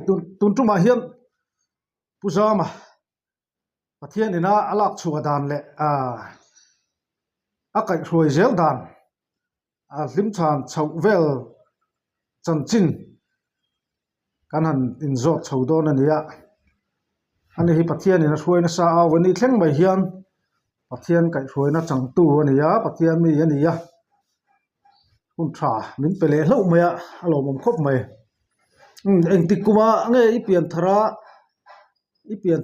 tun tu ma hian puzama pathian ina alak chhuwa dan le a kai hroi zel dan a hlim chan chho vel chan chin kan han in zot chho don ania ani hi pathian ina hruai na sa awani thleng mai hian pathian kai hruai na chang tu ania pathian mi ania hun tha min pele hlo maya alo mom khop mai eng tikuma nge ipian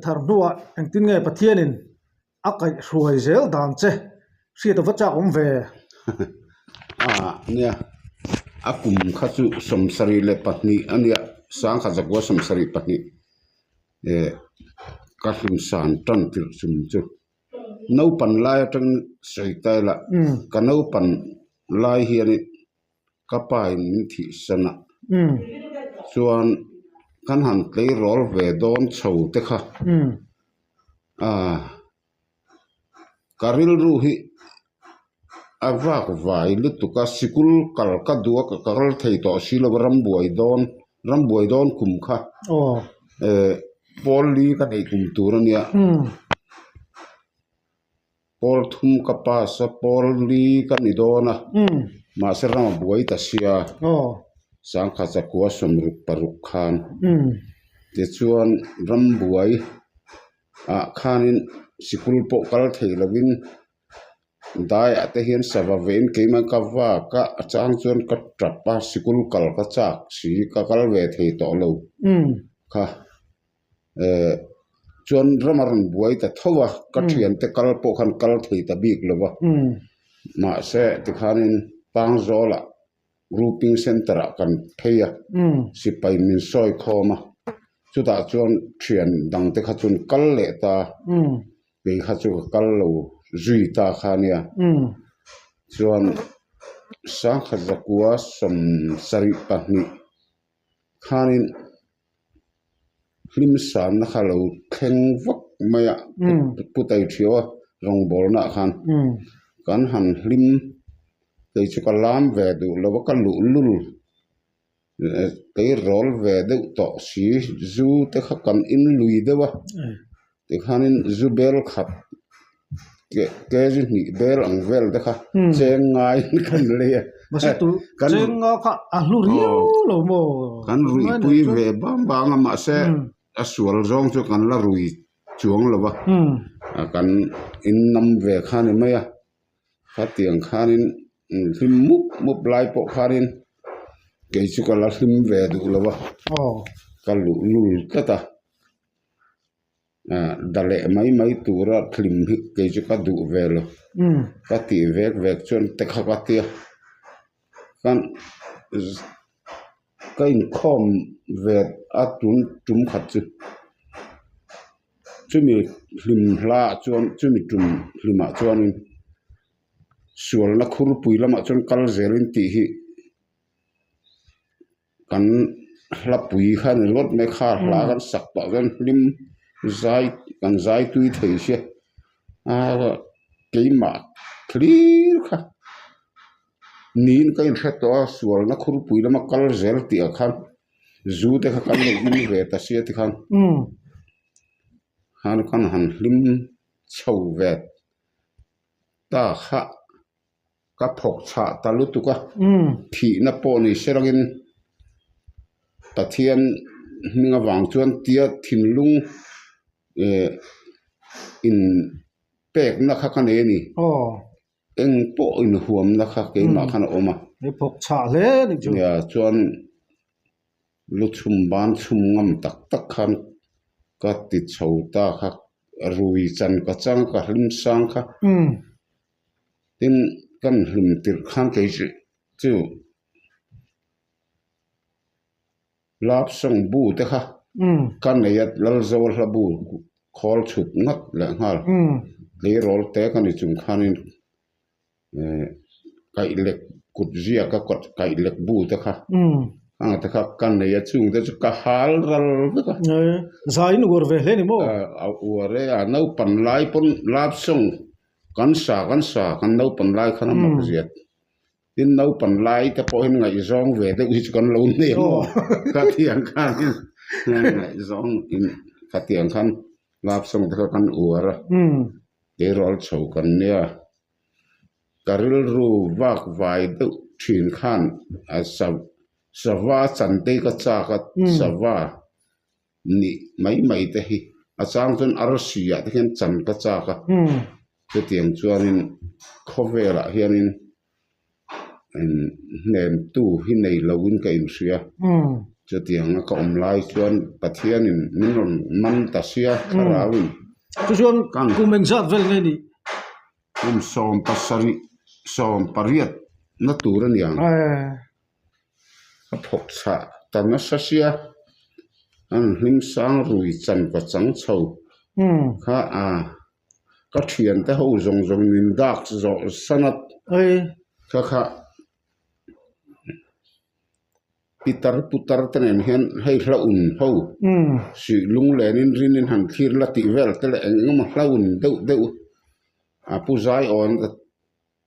thar nuwa eng tin nge pathianin akai hruai zel dan che hriat awcha om ve nia akum khachu somsari le patni ania sang kha jakwa somsari patni kahlim san tan tir sum chu no pan lai tang sei tai la ka no pan lai hian ka pai min thi sana chuan kan han tlei rol ve don chho te kha karil ru hi avak vai lutuka sikul kal ka duwa ka kal thei to silo rambuai don kum kha pol li ka nei kum turania pol thum ka pa sa pol li ka ni dona ma se ram buai ta sia sang kha cha kwa somru paruk khan te chuan rambuai khanin sikul po kal thei lovin dai ate hian sava vein keima ka wa ka achang chuan ka trapa sikul kal ka chak si ka kal ve thei to lo kha chuan ramaran buai ta thowa ka thian te kal po khan kal thei ta bik lova ma se ti khanin pangzola grouping center kan theia sipai min soi khoma chuta chuan thian dang te kha chun kal le ta pe kha chu kal lo zui ta khania chuan sang kha zakua som sari pahni khanin hlim san na khalo thleng vak maya putai thio rong bol na khan kan han hlim te chu ka lam ve du lo ka lu lul te rol ve de to si zu te kha kan in lui dewa te khanin zu bel khat ke ji ni bel ang vel de kha cheng ngai kan le masa tu cheng nga kha a lu rio lo mo kan rui pui ve bang ma se asual zong chu kan la rui chuang lova kan in nam ve khani maya kha tiang khanin hlim mup lai po khanin ke chu ka la hlim ve du lova ka lu lul ka ta dale mai tura hlim hi ke chu ka du ve lo ka ti vek chon te kha ka tia kan kain khom ve atun tum khat chu chumi hlim hla chuan chumi tum hlima chuanin sual na khur pui lama chon kal zelin ti hi kan hla pui khan lot me kha hla kan sak pa gan hlim zai tui thei sia keima clear kha nin kain kha to sual na khur pui lama kal zel ti a khan zu te kha kan ni ve ta sia ti khan han kan han hlim chho ve ta kha ka phok cha ta lu tu ka thi na po ni serangin pathian ninga wang chuan tia thinlung in pek na kha kan e ni eng po in huam na kha ke ma khan oma ni phok cha le ni chu ya chuan lu chum ban chum ngam tak khan ka ti chho ta kha rui chan ka chang ka hlim sang kha tin kan hlim tir khan ke chu lap song bu te kha kan ne yat lal zawal hla bu khol chut ngat la ngal le rol te kan ni chung khanin kai lek kut zia ka kot kai lek bu te kha te kha kan ne ya chung te ka hal ral te kha zai nu gor ve le ni mo ore no pan lai pon lap song kan sa kan no pan lai khana ma ziat tin no pan lai te po hin ngai zong ve te uchi kan lo ne mo ka thiang khan lại giống in phát tiền khăn lạp xong thì khăn ủa ra cái rol sầu cần nia karil ru vak vai tự truyền khăn à sava chân tê cái cha cái sava ni mấy mấy thế hi à sang chân arsia thì hiện chân cái cha cái cái tiền chuan in cover lại hiện in nem tu hi nei lo in ka in sia cho tiếng nó cộng lại chuan pathian in min ron man ta sia kharawin chu chuan kumeng zat vel nge ni som pasari som pariat na turan yang a phok cha tan na sasia an hlim sang rui chan pa chang chho kha a ka thian te ho zong zong nin dak zo sanat kha pitar putar tenen hen hei hlaun ho si lung lenin rinin han khir la ti vel tele engma hlaun deu a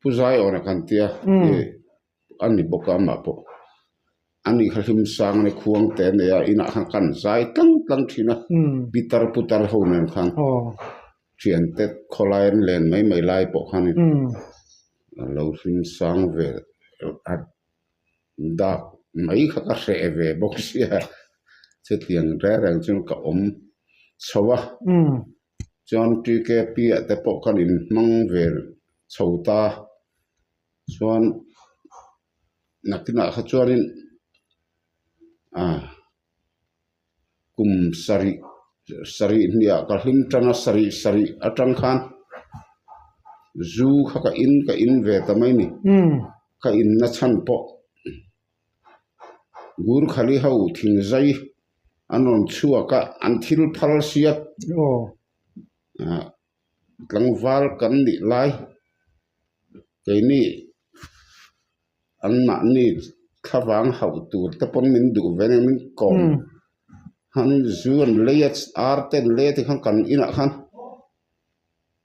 puzai on kan tia ani boka ma po ani khalim sang ne khuang te ne ya ina kan zai tlang thina pitar putar ho nen khan thian te kholain len mai lai po khan lo hlim sang ve da mấy khắc cả sệ về bốc xia sẽ tiền ra rằng chúng cả sâu á chọn truy kê bia tại bộ con in mang về sâu ta chọn nãy cái nào chọn in cùng sari nia cả him trana sari atang khan zu khắc cả in về tamai ni cả in na chan po gur khali hau thing zai anon chuaka anthil phal siat tlangwal kan ni lai ke ni anna ni thawang hau tur te pon min du ven min kom han zuan leyat arten le ti khan kan ina khan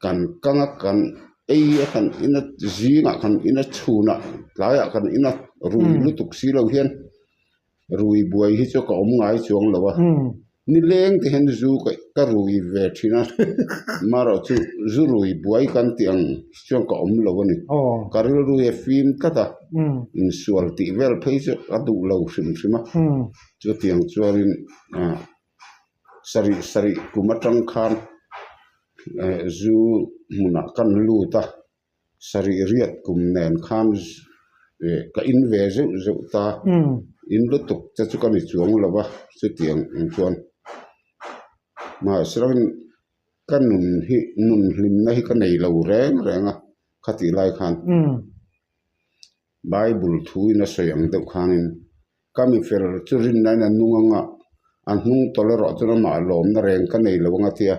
kan kanga kan ei khan ina zinga khan ina chuna laya kan ina rui lutuk si lo hian rui buai hi cho ka ngai chuang lawa ni leng te hen zu ka rui ve thina maro chu zu rui buai kan tiang chuang ka lawa ni karil rui film kata in sual ti vel phei chu adu lo sim chu tiang chuarin sari kumatang khan zu muna kan lu ta sari riat kum nen khan ka in ve zo ta in lu tuk cha chu kan chuang lawa chu tiang chuan ma srawin kan nun hlim na hi ka nei lo renga khati lai khan bible thu in a soyang deuh khanin kami fer churin nai na nunganga an hung tolero chuna ma lom na reng ka nei lo nga tia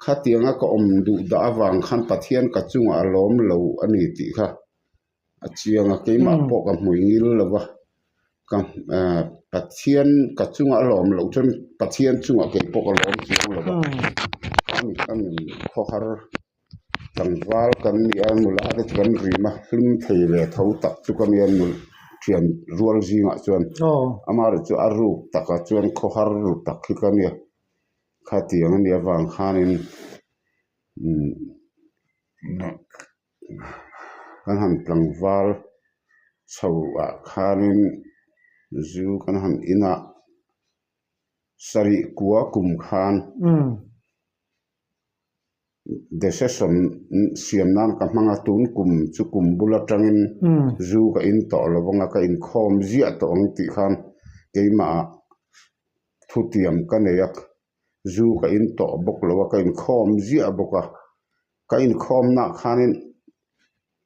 khatianga ka du da awang khan pathian ka chunga lom lo ani ti kha achianga keima po ka muingil lawa pathian ka chunga lom lo chon pathian chunga ke po ka lom chung lawa kan khohar tangwal kan ni an mula de kan rima hlim thei le tho tak chu kan yan mul thian rual zinga chuan amar chu aru taka chuan khohar ru tak hi kan ya khatiang ni awang khanin kan han tlangwal chho a khanin zu kan han ina sari kuwa kum khan dese som siam nan ka manga tun kum chu kum bula tangin zu ka in to lawanga ka in khom zia to ong ti khan keima thutiam ka neyak zu ka in to bok lawa ka in khom zia boka ka in khom na khanin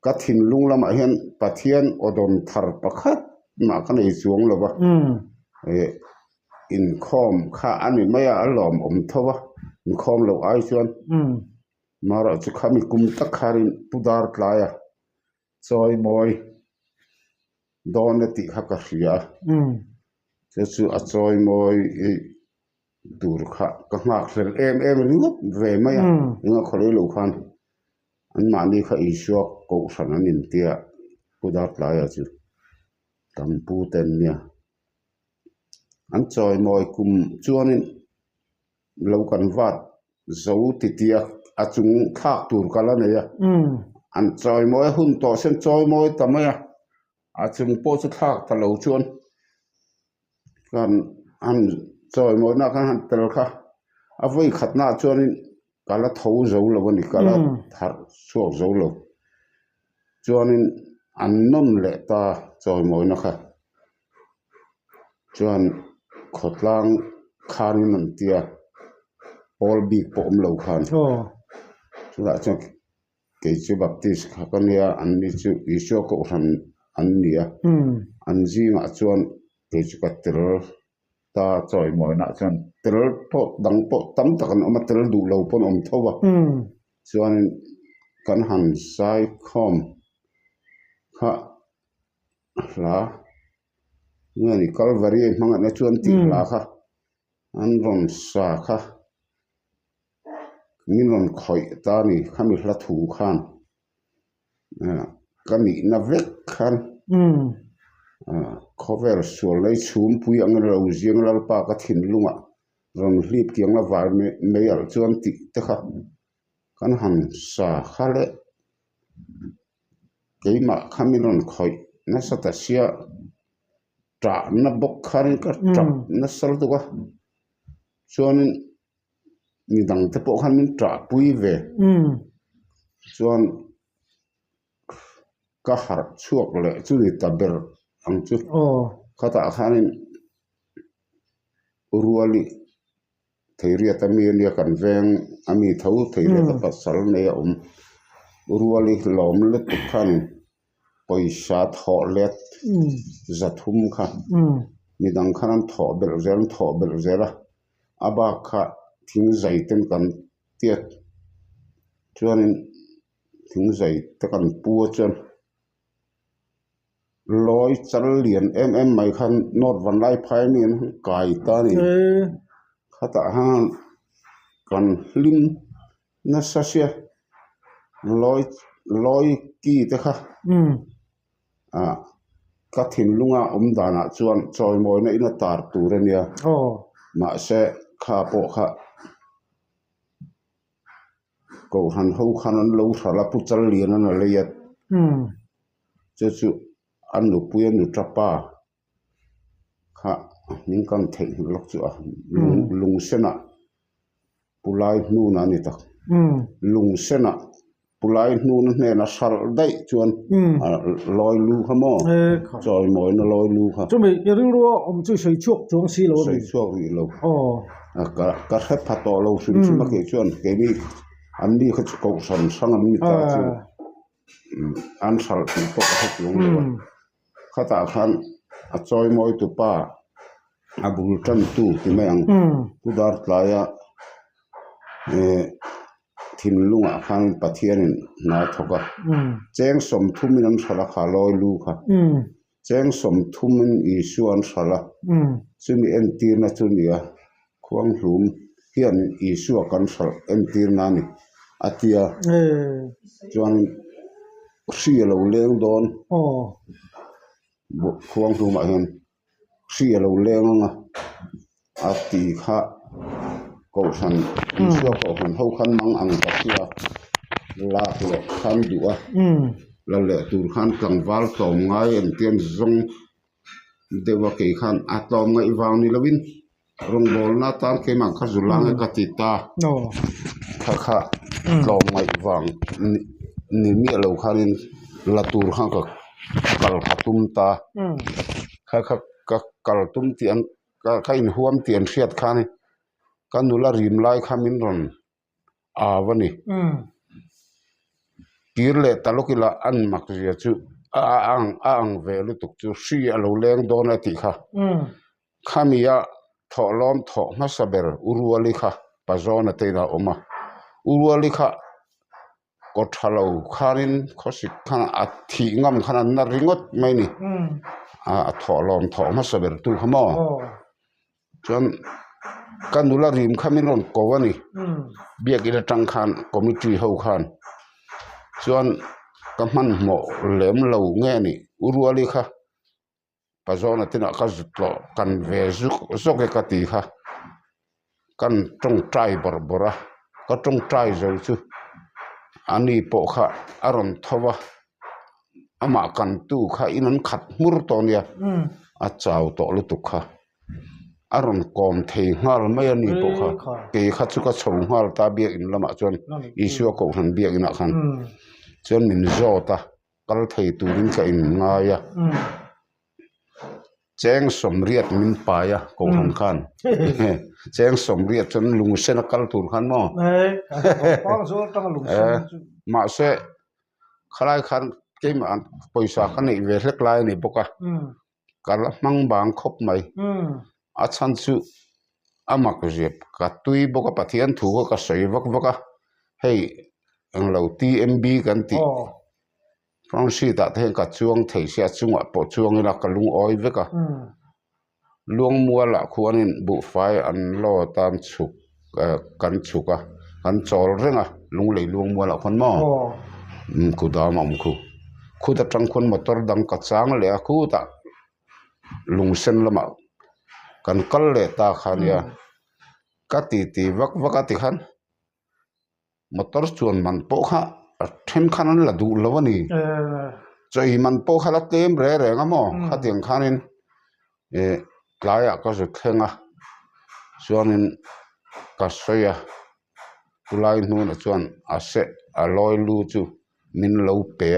ka thin lunglama hian pathian odom thar pakhat ma ka nei chuang lawa in khom kha ani maya alom thowa in khom lo ai chuan mara chu khami kum tak kharin pudar tlaya choi moi don ti kha ka hria chu a choi moi dur kha ka ngak hrel em ringot ve maya inga khole lo khan an mani kha iswa ko sana nin tia pudar tlaya chu tampu ten nia an choi moi kum chuanin lo kan vat zo ti tia achung khak tur kala neya an choi moi hun to sen choi moi tamaya achung po chu thak ta lo chuan kan an choi moi na kan han tel kha avoi khatna chuanin kala tho zo lo ni kala thar so zo lo chuanin an nom le ta choi moi na kha chuan khotlang khanin an tia Paul Big pom lo khan chula chak ke chu baptist kha kania an ni chu isho ko ran an nia an ji ma chuan ke chu ka ter ta choi moi na chuan ter po dang po tam takan oma ter du lo pon om thowa chuan kan han sai khom kha la ngani calvary manga na chuan ti la kha an ron sa kha min ron khoi ta ni khami hla thu khan kami na vek khan cover so lei chum pui ang ro jiang lal pa ka thin lunga ron hlip kiang la var me al chuan ti te kha kan han sa khale keima khami ron khoi na sata sia tra na bok khan ka tra na sal tu ka chuan ni dang te po khan min tra pui ve chuan ka har chuak le chu ni taber ang chu khata khanin uruali theiria tami ania kan veng ami tho theiria ta pasal ne uruali lom le tu khan poisa tho let zathum kha ni dang khanan tho bel zela aba kha thing zai ten kan tiat chuanin thing zai te kan pu chuan loi chal lian mai khan not van lai phai min kai ta ni khata han kan lim na sa sia loi ki te kha ka thin lunga dana chuan choi moi na ina tar tur ania ma se kha po kha ko han ho khan an lo thala pu chal lian an le yat chu an nu puya nu trapa kha ning kan thei lok chu a lung sena pulai nu na ni tak lung sena pulai nu na na sal dai chuan loi lu khamo choi moi na loi lu kha chu mi ring ro om chu sei chuak chong si lo sei chuak ri lo ka kha phato lo sun chu ma ke chuan ke ni an ni kha chu ko san sang an ni ta chu an sal ti po kha chu lo khata khan a choi moi tu pa a bul tan tu ti mang tu dar tlaya thin lunga khan pathianin na thoka cheng som thumin an sala kha loi lu kha cheng som thumin isu an sala chumi en tir na chunia khuang hlum hian isu kan sal en tir na ni atia chuan hrialo leng don khuang hlum a hian hrialo leng anga ati kha ko san isu ko han ho khan mang ang ta sia la le khan duwa la le tur khan kangwal tom ngai en tian zong dewa ke khan atom ngai wang ni lawin rong bol na tan ke mang kha zulang ka ti ta kha tom ngai wang ni mi lo khanin la tur khan ka kal khatum ta kha kal tum ti an ka in huam ti an hriat khani kanula rim lai khamin ron awani kirle talokila an mak ria chu ang ve lu tuk chu hri alo leng dona ti kha khamia tholom tho ma saber uruali kha pazona teina oma uruali kha ko thalo kharin khosik khan athi ngam khan na ringot mai ni a tholom tho ma saber tu khamo chon kanula rim khamin ron kowani biakila tang khan committee ho khan chuan kaman mo lem lo nge ni uruali kha pazona tina ka zutlo kan ve zuk ka ti kha kan tong trai bora ka tong trai zo chu ani po kha aron thowa ama kan tu kha inan khat mur to nia a chau to lu tu kha aron kom thei ngal mai ani po kha ke kha chu ka chhong ngal ta biak in lama chon isu ko han biak ina khan chon min zo ta kal thei tu rin ka in nga ya cheng somriat min pa ya ko han khan cheng somriat chon lung sen kal tur khan mo ma se khalai khan ke ma poisa khan nei ve hlek lai ni boka kal mang bang khop mai a chan chu amak riep ka tui boka pathian thu ka soi vak vaka hei ang lo TMB kan ti Francis ta the ka chuang thei sia chunga po chuang ina ka lung oi veka luang muala khuanin bu fai an lo tam chuk kan chuka kan chol renga lung lei luang muala khon mo ku da ma khu da tang khon motor dang ka chang le khu ta lung sen lama kan kal le ta khania ka ti vak vaka ti khan motor chuan man po kha then khan an la du lawani choi man po khala tem re ngamo kha tiang khanin tlaya ka zu khenga chuanin ka soya tulai nu na chuan a se a loi lu chu min lo pe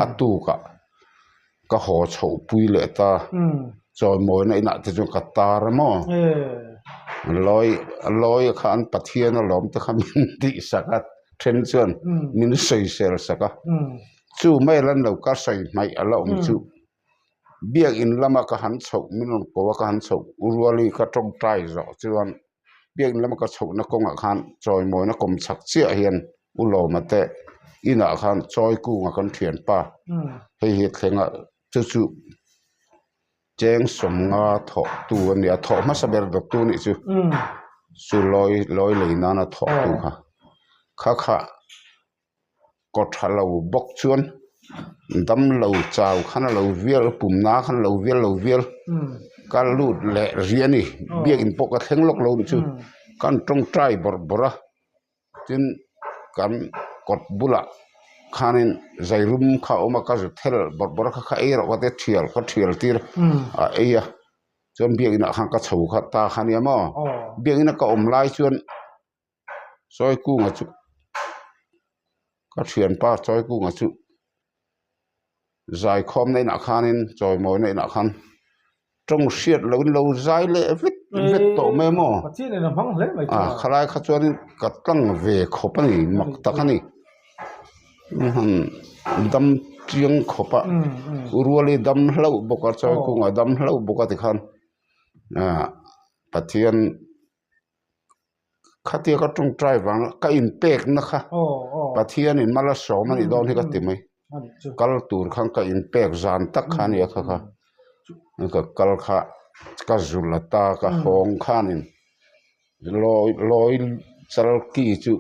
a tu ka ho chho pui le ta choi moi na ina te chu ka tar mo loi khan pathian a lom te khamin ti sakat then chuan min sei sel saka chu mai lan lo ka sei mai ala chu biak in lama ka han chho minon ko ka han chho urwali ka tong trai zo chuan biak in lama ka chho na konga khan choi moi na kom chak chia hian ulo mate ina khan choi ku nga kan thian pa hei thlenga chu cheng som nga tho tu ania tho ma saber dok tu ni chu loi leina na tho tu kha ko thalo bok chuan dam lo chau khan lo vial pum na khan lo vial kal lut le riani biak in pok a thleng lok lo chu kan tong trai bora tin kan kot bula khanin zairum kha oma ka zu thel bora kha era wa te thial tir a eya chon biak ina khan ka chho kha ta khania mo biak ina ka om lai chuan soi ku nga chu ka thian pa choi ku nga chu zai khom nei na khanin choi moi nei na khan trong siat lo zai le vit to me mo khalai kha chuan ka tlang ve khopani mak takani dam chiang khopa urwali dam hlau boka choi ku nga dam hlau boka ti khan pathian khatia ka trong driver ka in pek na kha pathian in mala so mani don hi ka ti mai kal tur khang ka in pek zan tak khania kha ka kal kha ka zulata ka hong khanin loi chal ki chu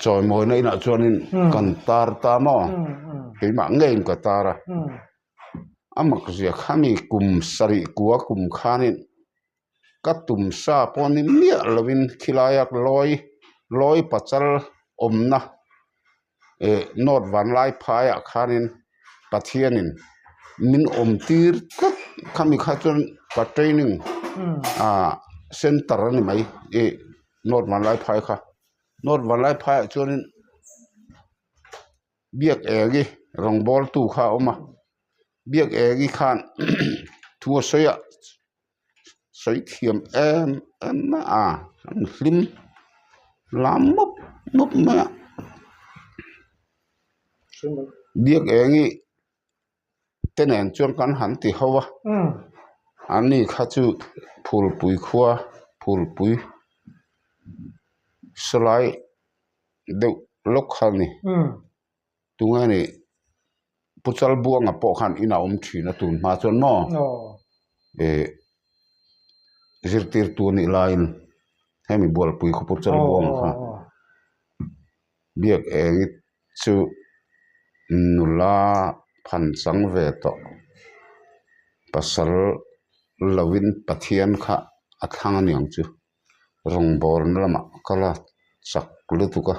choi moi nei na chuanin kan tar ta mo ke ma ngein ka tara amak zia khami kum sari kuwa kum khanin katum sa ponin mia lovin khilayak loi pachal omna not van lai phaya khanin pathianin min omtir khami khachon ka training center ani mai not van lai phai kha not van lai phaya chonin biak egi rong bol tu kha oma biak egi khan thua soya soi thiam em lim lam mop ma biak egi tenen chuan kan han ti hawa ani kha chu phul pui khua phul pui salai de lok khani tungani puchal buanga po khan ina thina tun ma chon mo zirtir tu ni lain hemi bol pui khu puchal buang kha biak chu nula phan chang ve to pasal lawin pathian kha athang niang chu rong bor lama kala sak lutuka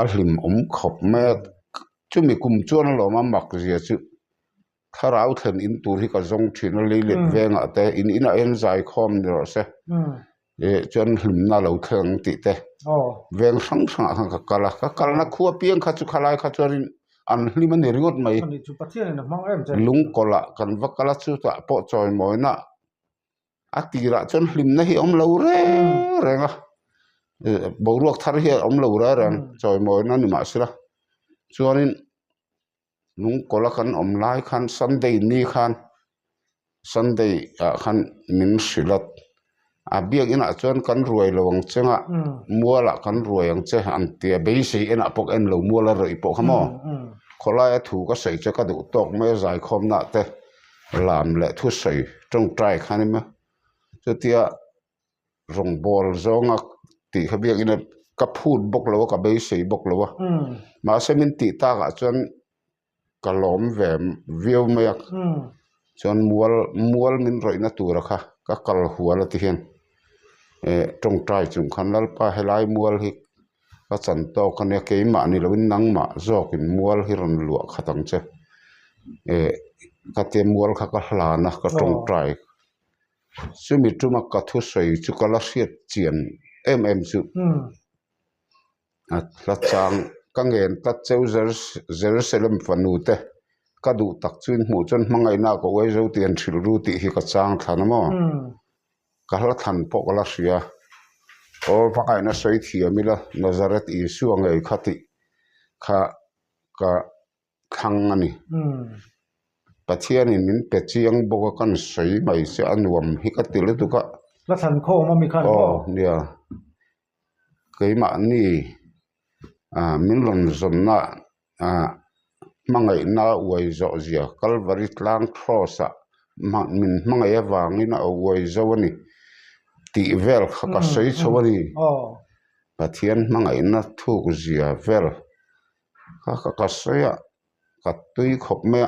alhim khop me chumi kum chuan lo ma mak zia chu tharau thlen in tur hi ka zong thina leilet venga te in ina en zai khom ni ro se chuan hlim na lo theng ti te veng sang sang ka kalna khuwa piang kha chu khalai kha chuanin an hlim ani ringot mai chu pathian in mang em che lung kola kan vakala chu ta po choi moina atira chuan hlim na hi om lo re renga boruak thar hi om lo ra ran choi moina ni ma sira chuanin lung kola kan om lai khan Sunday ni khan Sunday khan min silat biak ina chuan kan ruai lawang chenga muala kan ruai ang che an tia be si ena pok en lo muala roi pok hamo kholai thu ka sei che ka du tok me zai khom na te lam le thu sei trong trai khanim ma chu tia rong bol zonga ti khabiak ina ka phut bok lo ka be sei bok lo ma semin ti ta ka chuan kalom vem view mayak chuan mual min roi na tur kha ka kal huala ti hian trong trai chung khan lalpa helai mual hi ka chan to kan ya ke ma ni lovin nang ma zokin mual hi ron lu khatang che ka te mual kha ka hlana ka trong trai sumi tuma ka thu sei chu kala hriat chian em chu la chang ka ngen ta cheu Jerusalem fanute ka du tak chuin mu chon mangai na ko wei zo tian thil ru ti hi ka chang thanamo ka hla than po kala sia o pakai na soi thiamila Nazareth Isu angai khati kha ka thang ani pathian in min pe chiang boka kan soi mai se anuam hi ka til tu ka la than kho ma mi khan nia keima ni min lon zon na mangai na uai zo zia Calvary tlang cross min mangai awangina uai zo ani ti vel ka sei chawani pathian mangai na thu zia vel ka sei ka tui khop me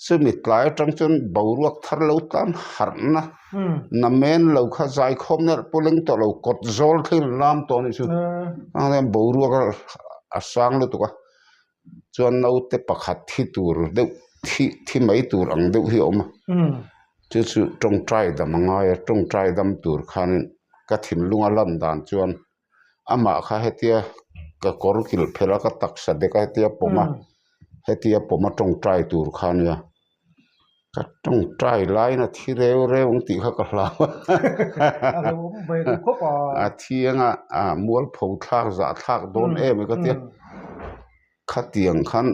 sumi tlai tang chun boruak thar lo tan harna na men lo kha zai khom na puleng to lo kot zol thil lam to ni chu ang boruak asang lo to ka chuan no te pakhat thi tur de thi mai tur ang de hi om chu chu trong trai da manga trong trai dam tur khan ka thin lunga lan dan chuan ama kha hetia ka korkil phela ka taksa de ka hetia poma trong trai tur khan ya ka trong trai lai na thi reu ong ti kha ka hla thianga mual pho thak za thak don em ka tia khatiang khan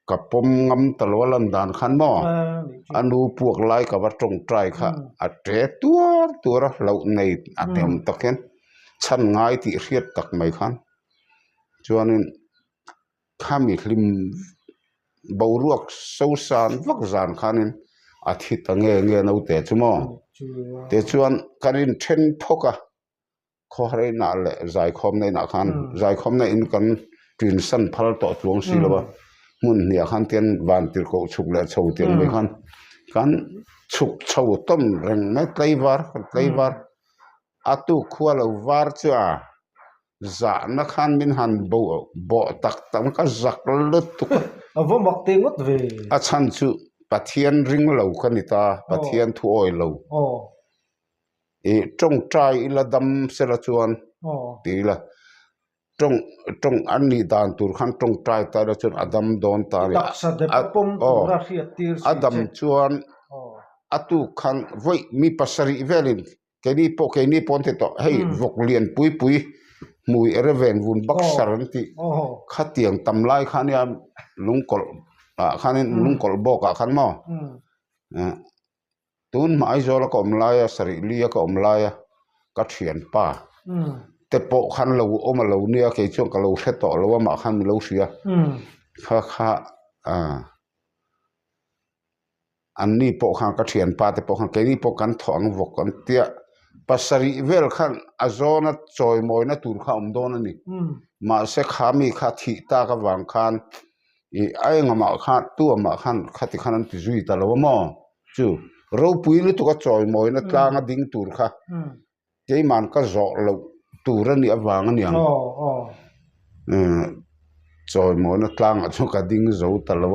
ka pom ngam talwalan dan khan mo anu puak lai ka wa trong trai kha a tre tur lo nei atem taken chan ngai ti hriat tak mai khan chuanin khami hlim boruak so san vak zan khanin athi tange nge no te chumo te chuan karin then phoka khore na le zai khom nei na khan zai khom nei in kan tin san phal to tlong si lo mun nia khan ten van tir ko chuk le chho ten me khan kan chuk chho tom reng me tlaiwar atu khwalo war cha za na khan min han bo tak tam ka zak lut tu avo mak te ngot ve a chan chu pathian ring lo kanita pathian thu oi lo trong trai ila dam sera chuan tila trong ani dan tur khan trong trai ta ra chun adam don ta adam chuan atu khan voi mi pasari velin keni ponte to hei vok lian pui mui ereven vun bak saran ti khatiang tamlai khan ya lungkol khanin lungkol boka khan mo tun mai zola ko omlaya sari lia ko omlaya ka thian pa te po khan lo oma lo nia ke chong ka lo seto lo ma khan lo sia kha anni po khan ka thian pa te po khan ke ni po kan thong vok kan tia pasari vel khan azona choi moina tur kha om don ani ma se khami kha thi ta ka wang khan i ai ngama khan tu ama khan khati khanan ti zui ta lo mo chu ro pui lu tu ka choi moi na tlanga ding tur kha te man ka zo lo tur ani awang ani ang choi mo na tlanga chu ka ding zo ta lo